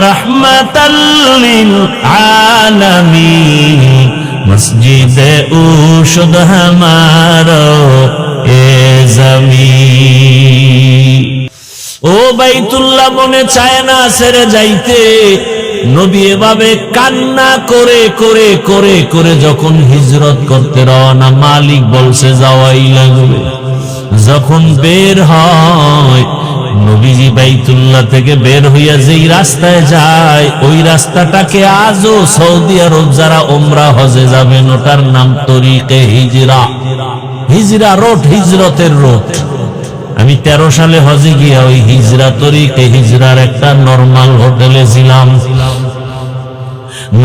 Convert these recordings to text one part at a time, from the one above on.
রহমাতাল লিল আলামিন, মসজিদে উশুদ হামারো এ জমিন। ও বাইতুল্লাহ মনে চায় না ছেড়ে যাইতে। নবী এভাবে কান্না করে করে করে করে যখন হিজরত করতে রওনা, মালিক বলছে যাওয়াই লাগবে। যখন বের হয় নবীজি বাইতুল্লাহ থেকে বের হইয়া যেই রাস্তায় যায়, ওই রাস্তাটাকে আজও সৌদি আরব যারা উমরা হজে যাবেন ওটার নাম তরিকে হিজরা। হিজরা রোড, হিজরতের রোড। আমি 13 সালে হজে গিয়া ওই হিজরা তরিকে হিজরার একটা নরমাল হোটেলে ছিলাম।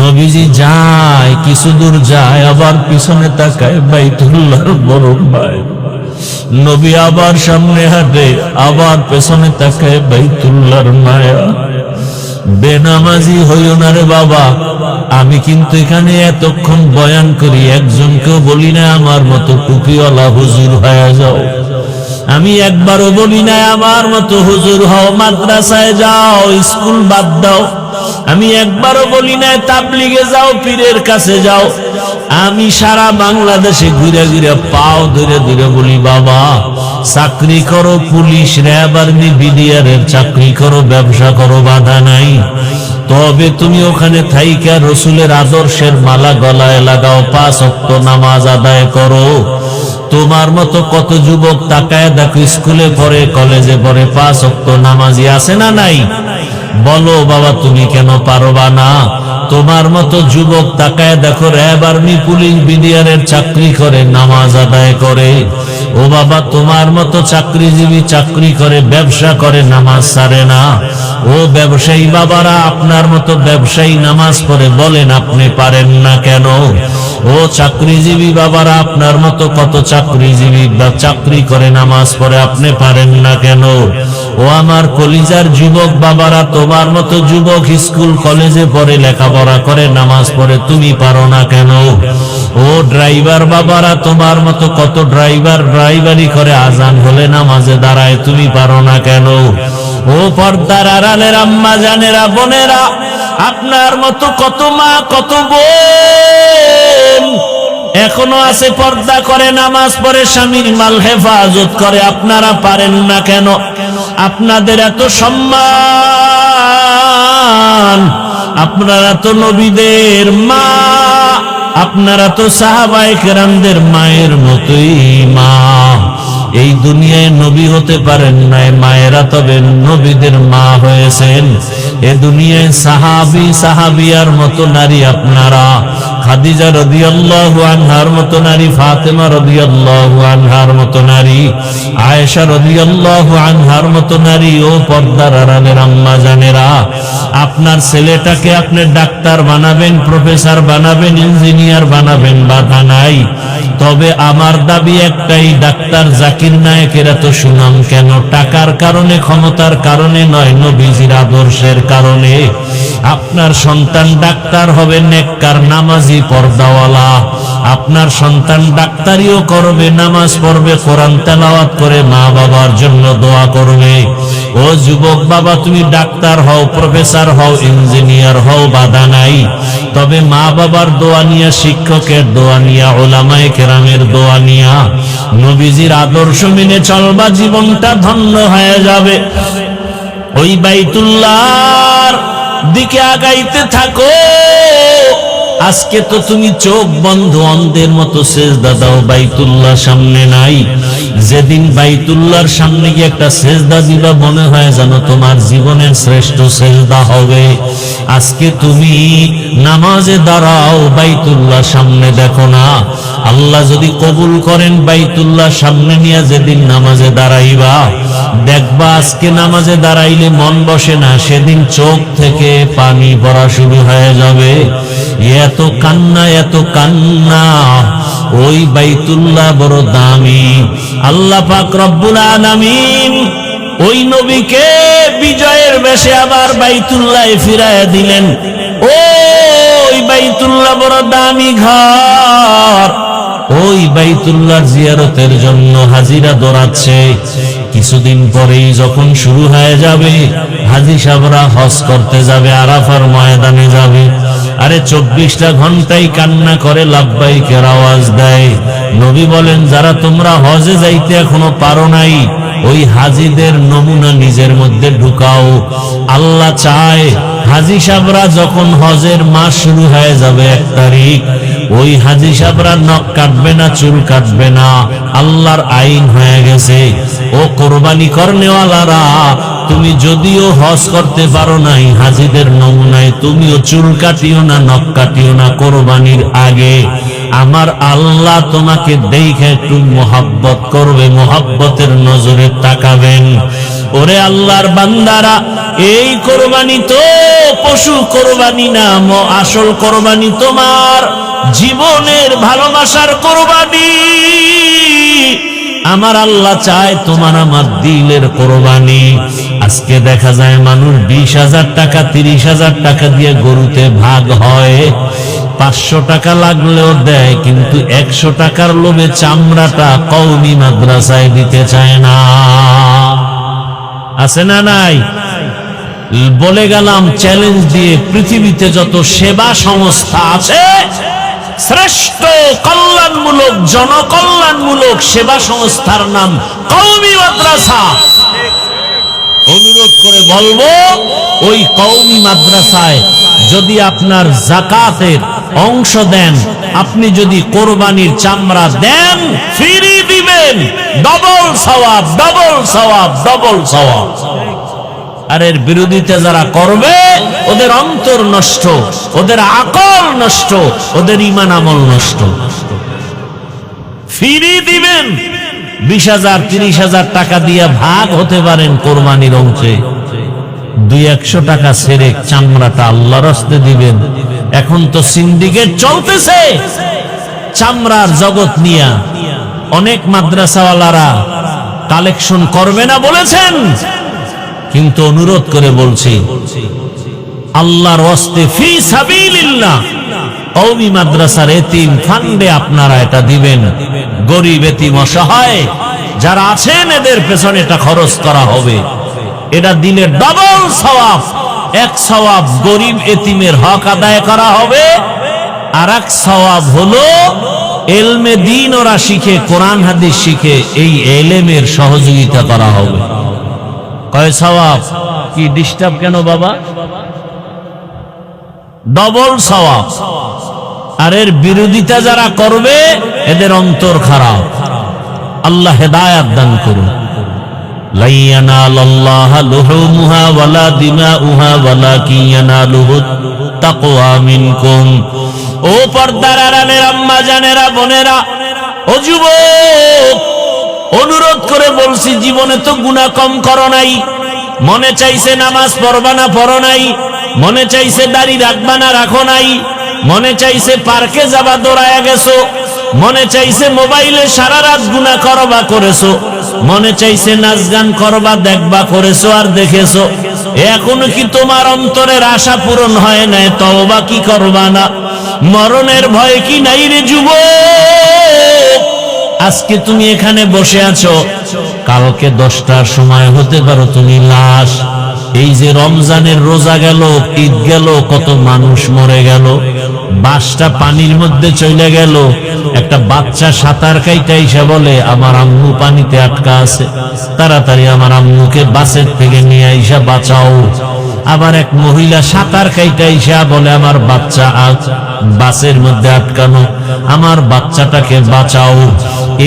নবীজি যায়, কিছু দূর যায়, আবার পিছনে তাকায়, বাইতুল্লাহর বড় ভাই। নবী আবার সামনে হাঁটে, আবার পেছনে তাকায়, বাইতুল্লাহর মায়া। বেনামাজি হইও না রে বাবা। আমি কিন্তু এখানে এতক্ষণ বয়ান করি, একজনকেও বলি না আমার মতো টুপিওয়ালা হুজুর হয়ে যাও। আমি একবারও বলি না আমার মতো হুজুর হও, মাদ্রাসায় যাও, স্কুল বাদ দাও। আমি একবারও বলি না তাবলিগে যাও, পীরের কাছে যাও। আমি সারা বাংলাদেশে ঘুরে ঘুরে পাও ধরে ধরে বলি বাবা চাকরি করো, পুলিশ, র্যাব, আর্মি, বিডিআরের চাকরি করো, ব্যবসা করো, বাধা নাই। তবে তুমি ওখানে থাইকা রসুলের আদর্শের মালা গলায় লাগাও, 5 ওয়াক্ত নামাজ আদায় করো। তোমার মতো কত যুবক তাকায় দেখো, স্কুলে পড়ে, কলেজে পড়ে, 5 ওয়াক্ত নামাজি আছে না নাই? বলো বাবা তুমি কেন পারবা না? তোমার মতো যুবক তাকায় দেখো, র্যাব, আর্মি, পুলিশ, বিডিআরের চাকরি করে, নামাজ আদায় করে। ও বাবা তোমার মতো চাকরিজীবী চাকরি করে, ব্যবসা করে, নামাজ ছাড়ে না। ও ব্যবসায়ী বাবারা আপনার মতো ব্যবসায়ী নামাজ পড়ে, বলেন আপনি পারেন না কেন? ও চাকরিজীবী বাবারা আপনার মতো কত চাকরিজীবী বা চাকরি করে, নামাজ পড়ে, আপনি পারেন না কেন? ও আমার কলিজার যুবক বাবারা, তোমার মতো যুবক স্কুল কলেজে পড়ে, লেখাপড়া করে, নামাজ পড়ে, তুমি পারো না কেন? ও ড্রাইভার বাবারা, তোমার মতো কত ড্রাইভার ড্রাইভারি করে, আজান হলে নামাজে দাঁড়ায়, তুমি পারো না কেন? ও পর্দার আড়ালের আম্মা জানেরা, বোনেরা, আপনার মতো কত মা কত বোন এখনো আছে পর্দা করে, নামাজ পড়ে, স্বামীর মাল হেফাজত করে, আপনারা পারেন না কেন? আপনাদের এত সম্মান, আপনারা তো নবীদের মা, আপনারা তো সাহাবায়ে কেরামদের মায়ের মতোই মা। এই দুনিয়ায় নবী হতে পারেন নাই, মায়েরা তবে নবীদের মা হয়েছেন। এ দুনিয়ায় সাহাবী সাহাবিয়ার মতো নারী আপনারা। খাদিজা রাদিয়াল্লাহু আনহার মতো নারী, ফাতেমা রাদিয়াল্লাহু আনহার মতো নারী, আয়েশা রাদিয়াল্লাহু আনহার মতো নারী। ও পর্দার আড়ালের আম্মা জানেরা, আপনার ছেলেটাকে আপনি ডাক্তার বানাবেন, প্রফেসর বানাবেন, ইঞ্জিনিয়ার বানাবেন, বাধা নাই। তবে আমার দাবি একটাই, ডাক্তার জাকির নায়েকের এত সুনাম কেন? টাকার কারণে, ক্ষমতার কারণে নয়, নবীজির আদর্শের কারণে। আপনার সন্তান ডাক্তার হবে, নেককার, নামাজি, পর্দাওয়ালা। আপনার সন্তান ডাক্তারিও করবে, নামাজ পড়বে, কোরআন তেলাওয়াত করে, মা বাবার জন্য দোয়া করবে। ও যুবক বাবা, তুমি ডাক্তার হও, প্রফেসর হও, ইঞ্জিনিয়ার হও, বাধা নাই। তবে মা বাবার দোয়া নিয়া, শিক্ষকের দোয়া নিয়া, উলামায়ে কেরামের দোয়া নিয়া, নবীজির আদর্শ মেনে চলবা, জীবনটা ধন্য হয়ে যাবে। ওই বাইতুল্লাহর দিকে আগাইতে থাকো। আজকে তো তুমি চোখ বন্ধ অন্ধের মতো সেজদা দাও, বাইতুল্লাহ সামনে নাই। যেদিন বাইতুল্লাহর সামনে গিয়ে একটা সেজদা দিবা, মনে হয় যেন তোমার জীবনের শ্রেষ্ঠ সেজদা হবে। আজকে তুমি নামাজে দাঁড়াও, বাইতুল্লাহ সামনে দেখো না। আল্লাহ যদি কবুল করেন, বাইতুল্লাহ সামনে নিয়ে যেদিন নামাজে দাঁড়াইবা, দেখবা আজকে নামাজে দাঁড়াইলে মন বসে না, সেদিন চোখ থেকে পানি পড়া শুরু হয়ে যাবে। এত কান্না, এত কান্না। ওই বাইতুল্লাহ বড় দামি। আল্লাহ পাক রব্বুল আলামিন ওই নবীকে বিজয়ের বেশে আবার বাইতুল্লাহে ফিরাইয়া দিলেন। ওই বাইতুল্লাহ বড় দামি ঘর। ওই বাইতুল্লাহর জিয়ারতের জন্য হাজিরা দৌড়াচ্ছে। কিছুদিন পরেই যখন শুরু হয়ে যাবে, হাজী সাহেবরা হজ করতে যাবে, আরাফার ময়দানে যাবে, আরে 24টা ঘন্টাই কান্না করে লাব্বাইকের আওয়াজ দেয়। নবী বলেন, যারা তোমরা হজে যাইতে এখনো পারো নাই, ওই হাজীদের নমুনা নিজের মধ্যে ঢুকাও। আল্লাহ চায় হাজী সাহেবরা যখন হজের মাস শুরু হয়ে যাবে 1 তারিখ, ওই হাজী সাহেবরা নখ কাটবে না, চুল কাটবে না, আল্লাহর আইন হয়ে গেছে। ও কোরবানি করনেওয়ালারা, তুমি যদিও হজ করতে পারো নাই, হাজীদের নমুনায় তুমিও চুল কাটিও না, নখ কাটিও না কোরবানির আগে। আমার আল্লাহ তোমাকে দেখে একটু মোহাব্বত করবে, মোহাব্বতের নজরে তাকাবেন। ওরে আল্লাহর বান্দারা, এই কোরবানি তো পশু কোরবানি না, আসল কোরবানি তোমার জীবনের ভালোবাসার কোরবানি। আমার আল্লাহ চায় তোমার আমার দিলের কোরবানি। আজকে দেখা যায় মানুষ 20,000 টাকা 30,000 টাকা দিয়ে গরুতে ভাগ হয়, 500 টাকা লাগলেও দেয়, কিন্তু 100 টাকার লোভে চামড়াটা কওমি মাদ্রাসায় দিতে চায় না। আছে না নাই? বলে গেলাম চ্যালেঞ্জ দিয়ে, পৃথিবীতে যত সেবা সংস্থা আছে, শ্রেষ্ঠ কল্যাণমূলক জনকল্যাণমূলক সেবা সংস্থার নাম কওমি মাদ্রাসা। অনুরোধ করে বলবো, ওই কওমি মাদ্রাসায় যদি আপনার যাকাতের অংশ দেন, আপনি যদি কোরবানির চামড়া দেন, ফ্রি দিবেন, ডবল সওয়াব, ডবল সওয়াব, ডবল সওয়াব। আর এর বিরোধিতা যারা করবে, ওদের অন্তর নষ্ট, ওদের আকল নষ্ট, ওদের ঈমান আমল নষ্ট। ফ্রি দিবেন, 20,000 30,000 টাকা দিয়ে ভাগ হতে পারেন কোরবানির অংশে, 200-100 টাকা ছেড়ে চামড়াটা আল্লাহর রাস্তায় দিবেন। এখন তো সিন্ডিকেট চলতেছে চামড়ার জগৎ নিয়া, অনেক মাদ্রাসাওয়ালারা কালেকশন করবে না বলেছেন, কিন্তু অনুরোধ করে বলছি, আল্লাহর ওয়াস্তে ফি সাবিলিল্লাহ কওমি মাদ্রাসার এতিম ফান্ডে আপনারা এটা দিবেন। গরিব এতিম অসহায় যারা আছেন, এদের পেছনে এটা খরচ করা হবে। এটা দিলে ডবল সওয়াব। 1 সওয়াব গরিব এতিমের হক আদায় করা হবে, আর 1 সওয়াব হলো এলমে দ্বীন ওরা শিখে, কোরআন হাদিস শিখে, এই এলেমের সহযোগিতা করা হবে। কয় সওয়াব? কি ডিস্টার্ব কেন বাবা? ডবল সওয়াব। আর এর বিরোধিতা যারা করবে, এদের অন্তর খারাপ। আল্লাহ হেদায়াত দান করুন। লা ইয়ানালাল্লাহু লুহুমুহা ওয়ালা দিমাউহা ওয়ালাকিন ইয়ানালুহুত তাকওয়া মিনকুম। ও পর্দার আড়ালের আম্মা জানেরা, বোনেরা, ও যুবক, অনুরোধ করে বলছি, জীবনে তো গুনাহ কম করো নাই, মনে চাইছে নামাজ পড়বা না, পড়ো নাই, মনে চাইছে দাড়ি রাখবা না, রাখো নাই, মনে চাইছে পার্কে যাবা, দৌড়ায়া গেছো, মনে চাইছে মোবাইলে সারা রাত গুনাহ করবা, করেছো, মনে চাইছে নাচ গান করবা, দেখবা, করেছো আর দেখেছো। এখনো কি তোমার অন্তরের আশা পূরণ হয় নাই? তওবা কি করবা না? মরণের ভয় কি নাই রে যুবক? আজকে তুমি এখানে বসে আছো, কালকে 10টার সময় হতে পারো তুমি লাশ। এই যে রমজানের রোজা গেল, ঈদ গেল, কত মানুষ মরে গেল, বাসটা পানির মধ্যে চলে গেল। একটা বাচ্চা সাঁতার কাইতে এসে বলে, আমার আম্মু পানিতে আটকা আছে, তাড়াতাড়ি আমার আম্মুকে বাসের থেকে নিয়ে আইসা বাঁচাও। আবার এক মহিলা সাঁতার কাইতে এসে বলে, আমার বাচ্চা আজ বাসের মধ্যে আটকানো, আমার বাচ্চাটাকে বাঁচাও।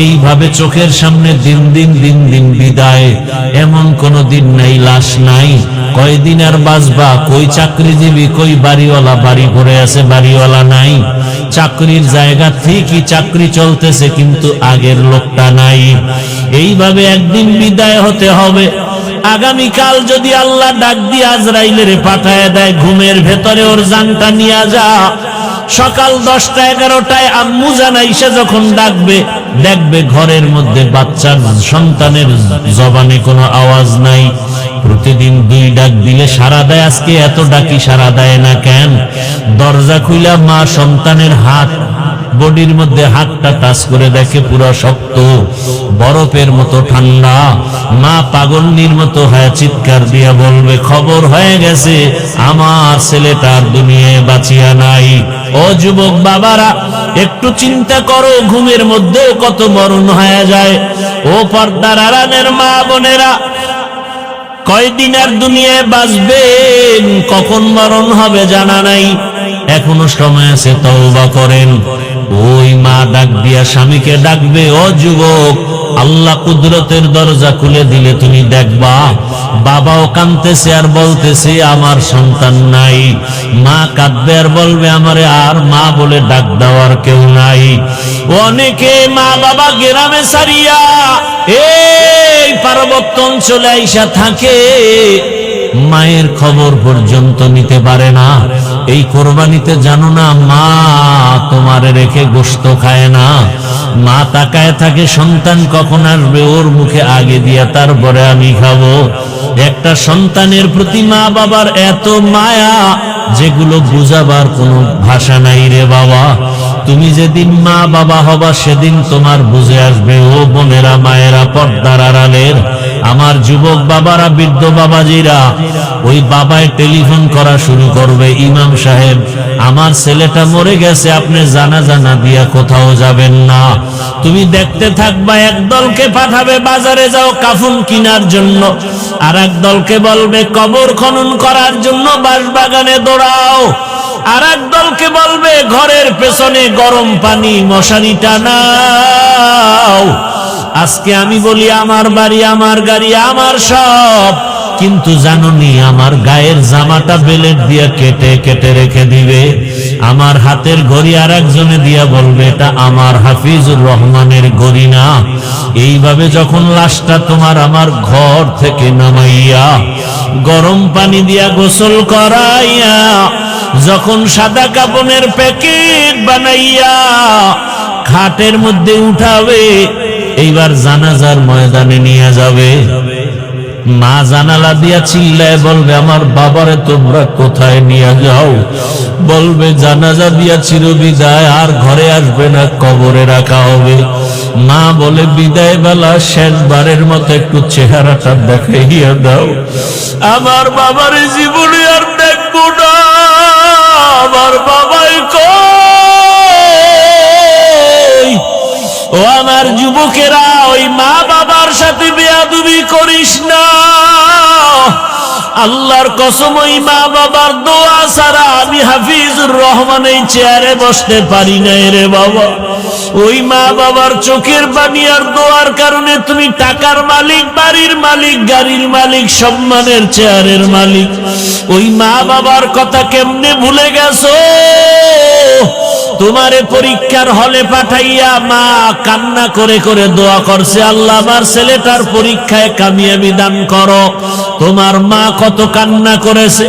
এইভাবে চোখের সামনে দিন দিন বিদায়। এমন কোন দিন নাই লাশ নাই। কয়দিন আর বাঁচবা? কই চাকরিজীবী, কই বাড়িওয়ালা, বাড়ি পড়ে আছে, বাড়িওয়ালা নাই। চাকরির জায়গা ঠিকই চাকরি চলতেছে, কিন্তু আগের লোকটা নাই। এইভাবে একদিন বিদায় হতে হবে। আগামীকাল যদি আল্লাহ ডাক দিয়ে আজরাইলের পাঠায় দেয়, ঘুমের ভেতরে ওর জানটা নিয়ে যা। সকাল 10টা 11টায় আম্মু জানাইসা যখন ডাকবে, দেখবে ঘরের মধ্যে বাচ্চার সন্তানের জবানে কোনো আওয়াজ নাই। প্রতিদিন 2 ডাক দিলে সারা দেয়, আজকে এত ডাকি সারা দেয় না কেন? দরজা খুইলা মা সন্তানের হাত বডির মধ্যে হাতটা টাচ করে দেখে পুরো শক্ত, বরফের মতো ঠান্ডা। মা পাগলনির মতো হয়ে চিৎকার দিয়া বলবে, খবর হয়ে গেছে, আমার ছেলেটার দুনিয়ায় বাঁচিয়া নাই। ও যুবক বাবারা, একটু চিন্তা করো, ঘুমের মধ্যেও কত মরণ হয়ে যায়। ও পর্দার আড়ালের মা বোনেরা, কয়দিন আর দুনিয়ায় বাঁচবেন, কখন মরণ হবে জানা নাই। এখনো সময় আছে, তওবা করেন। ওই মা ডাক দিয়া স্বামীকে ডাকবে, ও যুবক, আল্লাহ কুদরতের দরজা খুলে দিলে তুমি দেখবা বাবাও কাঁদতেছে আর বলতেছে আমার সন্তান নাই। মা কাঁদবে আর বলবে আমারে আর মা বলে ডাক দেওয়ার কেউ নাই। অনেকে মা বাবা গ্রামে সারিয়া এই পার্বত্য অঞ্চলে আইসা থাকে, মায়ের খবর পর্যন্ত নিতে পারে না। এই কোরবানিতে জানো না, মা তোমারে রেখে গোশত খায় না। মা তাকায় থাকে সন্তান কখন আসবে, ওর মুখে আগে দিয়া তারপরে আমি খাবো। একটা সন্তানের প্রতি মা বাবার এত মায়া, যেগুলো বুঝাবার কোনো ভাষা নাই রে বাবা। তুমি যেদিন মা বাবা হবা সেদিন তোমার বুঝে আসবে। ও বোনেরা, মায়েরা, পর্দার আড়ালের আমার যুবক বাবারা, বৃদ্ধ বাবাজিরা, ওই বাবায় টেলিফোন করা শুরু করবে, ইমাম সাহেব আমার ছেলেটা মরে গেছে, আপনি জানাজা না দিয়া কোথাও যাবেন না। তুমি দেখতে থাকবা, এক দলকে পাঠাবে বাজারে যাও কাফন কেনার জন্য, আর এক দলকে বলবে কবর খনন করার জন্য বাঁশবাগানে দৌড়াও, আর এক দলকে বলবে ঘরের পেছনে গরম পানি মশারি টানাও। আজকে আমি বলি আমার বাড়ি, আমার গাড়ি, আমার সব, কিন্তু জানোনি আমার গায়ের জামাটা বেলেট দিয়া কেটে কেটে রেখে দিবে। আমার হাতের ঘড়ি আর একজনে দিয়া বলবে এটা আমার হাফিজুর রহমানের ঘড়ি না। এইভাবে যখন লাশটা তোমার আমার ঘর থেকে নামাইয়া গরম পানি দিয়া গোসল করাইয়া, যখন সাদা কাপনের প্যাকেট বানাইয়া খাটের মধ্যে উঠাবে, এইবার জানাজার ময়দানে নিয়ে যাবে, মা জানালা দিয়া চিল্লায় বলবে আমার বাবারে তোমরা কোথায় নিয়ে যাও? বলবে জানাজা দিয়া চিরবিদায়, আর ঘরে আসবে না, কবরে রাখা হবে। মা বলে বিদায় বেলা শেষবারের মতো একটু চেহারাটা দেখাইয়া দাও, আমার বাবার জীবনে আর দেখবো না, আমার বাবাই কই? ও আমার যুবকেরা, ওই মা বাবার সাথে বেয়াদবি করিস না। আল্লাহর কসম, ওই মা বাবার দোয়া ছাড়া আমি হাফিজুর রহমান এই চেয়ারে বসতে পারি না রে বাবা। ওই মা বাবার চোখের পানি আর দোয়ার কারণে তুমি টাকার মালিক, বাড়ির মালিক, গাড়ির মালিক, সম্মানের চেয়ারের মালিক। ওই মা বাবার কথা কেমনে ভুলে গেছো? তোমারে পরীক্ষার হলে পাঠাইয়া মা কান্না করে করে দোয়া করছে, আল্লাহ আমার ছেলেটার পরীক্ষায় কামিয়াবি দান করো। তোমার মা কত কান্না করেছে।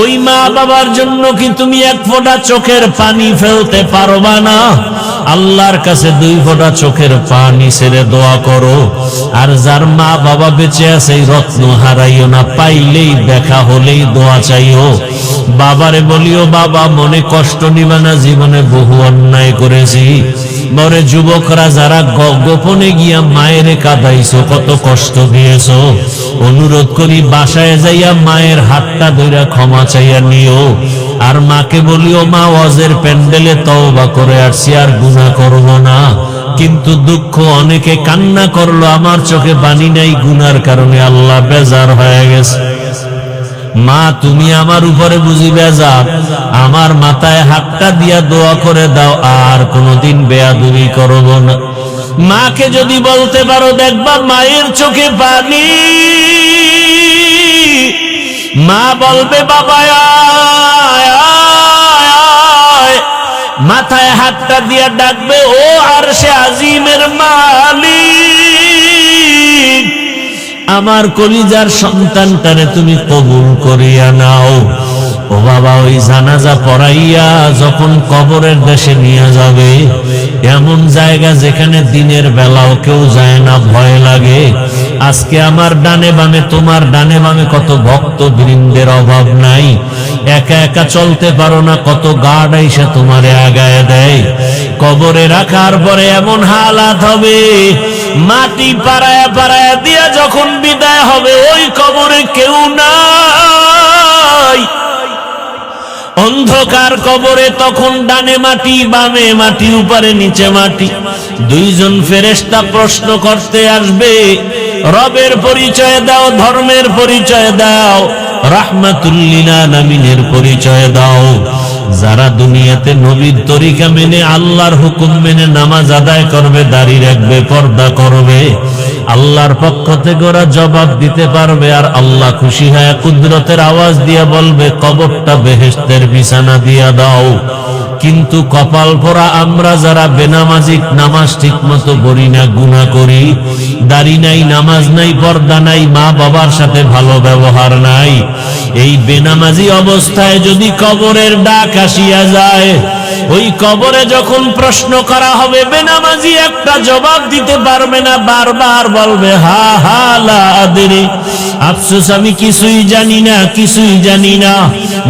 ওই মা বাবার জন্য কি তুমি এক ফোঁটা চোখের পানি ফেলতে পারবা না? আল্লাহর কাছে 2 ফোঁটা চোখের পানি ছেড়ে দোয়া করো। আর যার মা বাবা বেঁচে আছে, এই রত্ন হারাইও না, পাইলেই দেখা হলেই দোয়া চাইও। বাবারে বলিও বাবা মনে কষ্ট নিবা না, জীবনে বহু অন্যায় করেছি। মরে যুবকরা যারা গোপনে গিয়া মায়েরে কাঁদাইছো, কত কষ্ট দিয়েছো, অনুরোধ করি বাসায় যাইয়া মায়ের হাতটা ধইরা ক্ষমা চাইয়া নিও। আর মাকে বলিও মা ওয়াজের প্যান্ডেলে তওবা করে আসছি, আর গুনাহ করব না। কিন্তু দুঃখ, অনেকে কান্না করলো, আমার চোখে পানি নাই, গুনার কারণে আল্লাহ বেজার হয়ে গেছে। মা তুমি আমার উপরে বুঝি বেজার, আমার মাথায় হাতটা দিয়া দোয়া করে দাও, আর কোনোদিন বেয়াদবি করব না। মাকে যদি বলতে পারো, দেখবা মায়ের চোখে পানি। মা বলবে বাবা আয় আয়, মাথায় হাতটা দিয়া ডাকবে, ও আরশে আজিমের মালিক, আমার কলিজার সন্তানটারে তুমি কবুল করিয়া নাও। ও বাবা, ওই জানাজা পড়াইয়া যখন কবরের দেশে নিয়ে যাবে, এমন জায়গা যেখানে দিনের বেলাও কেউ যায় না, ভয় লাগে। আজকে আমার ডানে বামে, তোমার ডানে বামে কত ভক্ত বৃন্দের অভাব নাই। এক একা একা চলতে পারো না, কত গার্ড আইসা তোমারে আগায় দেয়। কবরে রাখার পরে এমন হালাত হবে, মাটি পাড়ায়া পাড়ায়া দিয়া যখন বিদায় হবে, ওই কবরে কেউ নাই। অন্ধকার কবরে তখন ডানে মাটি, বামে মাটি, উপরে নিচে মাটি। দুইজন ফেরেশতা প্রশ্ন করতে আসবে, রবের পরিচয় দাও, ধর্মের পরিচয় দাও, রাহমাতুল লিল আলামিনের পরিচয় দাও। যারা দুনিয়াতে নবীর তরিকা মেনে, আল্লাহর হুকুম মেনে নামাজ আদায় করবে, দাড়ি রাখবে, পর্দা করবে, আল্লাহর পক্ষ থেকে ওরা জবাব দিতে পারবে। আর আল্লাহ খুশি হয়ে কুদরতের আওয়াজ দিয়ে বলবে, কবরটা বেহেশতের বিছানা দিয়া দাও। কিন্তু কপাল পোড়া আমরা যারা বেনামাজি, নামাজ ঠিক মতো পড়ি না, গুনাহ করি, দাড়ি নাই, নামাজ নাই, পর্দা নাই, মা বাবার সাথে ভালো ব্যবহার নাই, এই বেনামাজি অবস্থায় যদি কবরের ডাক আসিয়া যায়, ওই কবরে যখন প্রশ্ন করা হবে, বেনামাজি একটা জবাব দিতে পারবে না, বারবার বলবে হা হা লা আদরি, আফসোস আমি কিছুই জানি না, কিছুই জানি না।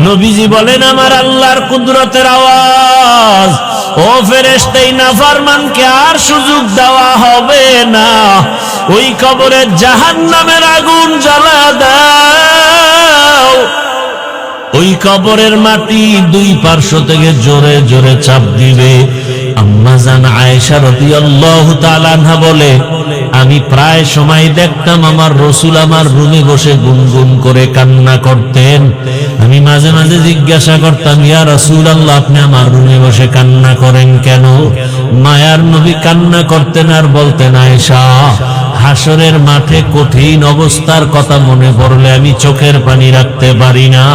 নবীজি বলেন, আমার আল্লাহর কুদরতের আওয়াজ, ও ফেরেশতা, এই নাফরমানকে আর সুযোগ দেওয়া হবে না, ওই কবরে জাহান্নামের আগুন জ্বালা দাও। ওই কবরের মাটি দুই পার্শ্ব থেকে জোরে জোরে চাপ দিবে। আম্মা জান আয়েশা রাদিয়াল্লাহু তাআলা আনহা বলে, আমি প্রায় সময় দেখতাম আমার রাসূল আমার রুমে বসে গুনগুন করে কান্না করতেন। আমি মাঝে মাঝে জিজ্ঞাসা করতাম, ইয়া রাসূলুল্লাহ, আপনি আমার রুমে বসে কান্না করেন কেন? মায়ার নবী কান্না করতেন আর বলতেন, আয়েশা, হাসরের মাঠে কঠিন অবস্থার কথা মনে পড়লে আমি চোখের পানি রাখতে পারি না।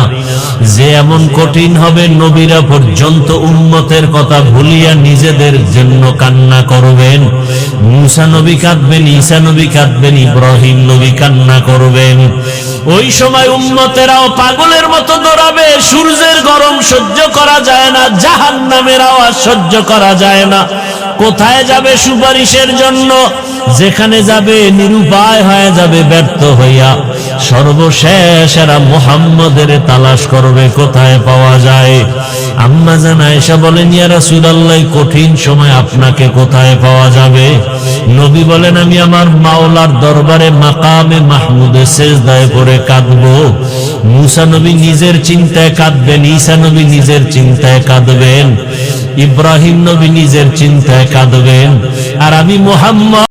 যে এমন কঠিন হবে, নবীরা পর্যন্ত উম্মতের কথা ভুলিয়া নিজেদের জন্য কান্না করবেন। মুসা নবী কাঁদবেন, ঈসা নবী কাঁদবেন, ইব্রাহিম নবী কান্না করবেন। ওই সময় উম্মতেরাও পাগলের মতো দৌড়াবে। সূর্যের গরম সহ্য করা যায় না, জাহান্নামের আওয়াজ সহ্য করা যায় না। কোথায় যাবে সুপারিশের জন্য? যেখানে যাবে নিরুপায় হয়ে যাবে, ব্যর্থ হইয়া সর্বশেষ এরা মুহাম্মদের তালাশ করবে, কোথায় পাওয়া যায়। আম্মা জান আয়েশা বলেন, ইয়া রাসূলুল্লাহ, কঠিন সময় আপনাকে কোথায় পাওয়া যাবে? নবী বলেন, আমি আমার মাওলার দরবারে মাকামে মাহমুদে সিজদায় পড়ে কাঁদবো। মুসা নবী নিজের চিন্তায় কাঁদবেন, ঈসা নবী নিজের চিন্তায় কাঁদবেন, ইব্রাহিম নবী নিজের চিন্তায় কাঁদবেন, আর আমি মুহাম্মদ